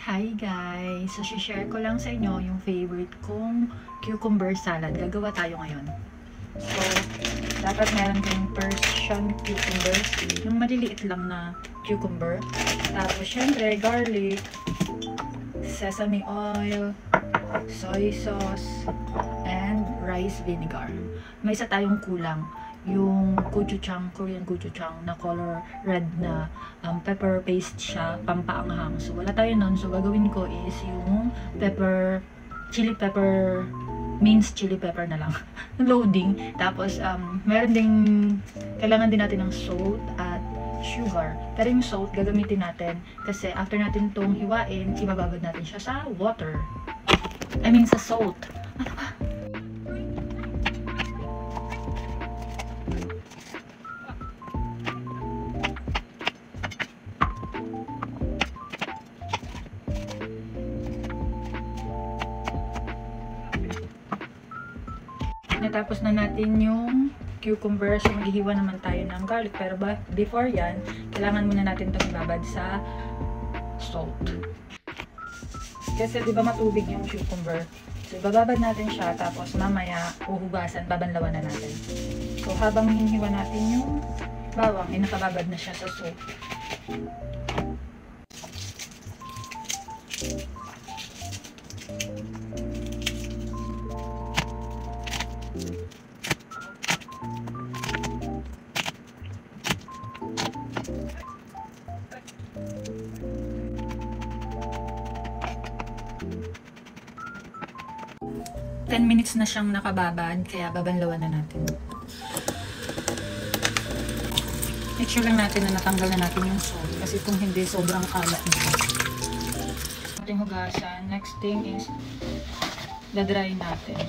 Hi guys! So, share ko lang sa inyo yung favorite kong cucumber salad. Gagawa tayo ngayon. So, dapat meron kayong Persian cucumber. Yung maliliit lang na cucumber. Tapos, syempre, garlic, sesame oil, soy sauce, and rice vinegar. May isa tayong kulang. Yung gochujang, Korean gochujang na color red na pepper paste siya, pampaanghang. So, wala tayo nun. So, gagawin ko is yung chili pepper, minced chili pepper na lang. Loading. Tapos, meron ding, kailangan din natin ng salt at sugar. Pero yung salt, gagamitin natin kasi after natin tong hiwain, ibababad natin siya sa water. I mean, sa salt. Ano ba? Natapos na natin yung cucumber, so maghihiwa naman tayo ng garlic. Pero before yan, kailangan muna natin itong ibabad sa salt. Kasi di ba matubig yung cucumber? So ibababad natin siya, tapos mamaya uhugasan, babanlawan na natin. So habang hinihiwa natin yung bawang, nakababad na siya sa salt. 10 minutes na siyang nakababad, kaya babanlawan na natin. Make sure lang natin na natanggal na natin yung salt, kasi kung hindi, sobrang kalat nito. Ating hugasan. Next thing is, dadry natin.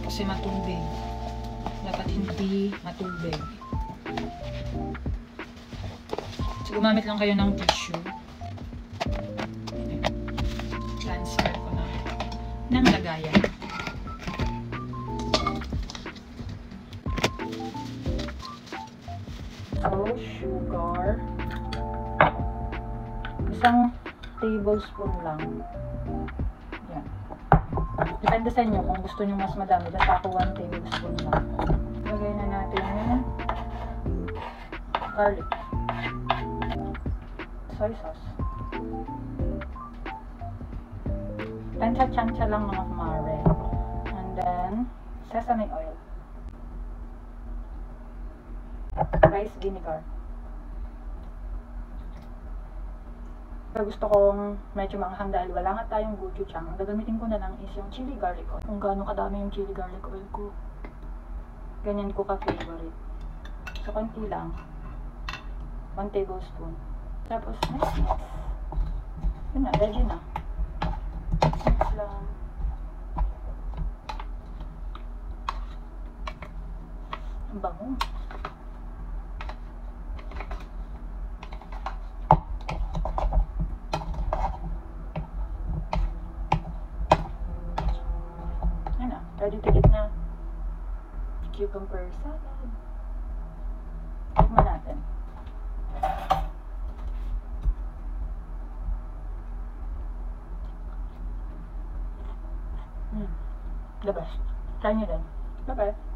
Kasi matubig. Dapat hindi matubig. So, gumamit lang kayo ng tissue. Transfer ko na ng lagayan. So, sugar. Isang tablespoon lang. Yan. Depende sa inyo kung gusto nyo mas madami. Basta ako 1 tablespoon lang. Lagay na natin yung garlic. Soy sauce. Tansya-tansya lang mga kumare. And then, sesame oil. Rice vinegar. Pero gusto kong medyo maanghang dahil wala nga tayong gochujang. Ang gagamitin ko na lang is yung chili garlic oil. Kung gaano kadami yung chili garlic oil ko, ganyan ko ka-favorite. So, konti lang. 1 tablespoon. Tapos, next. Yun na, ready na. Next lang. Ang bango. Ready to eat na cucumber salad. Tikman natin. The best. Try nyo din. Bye-bye.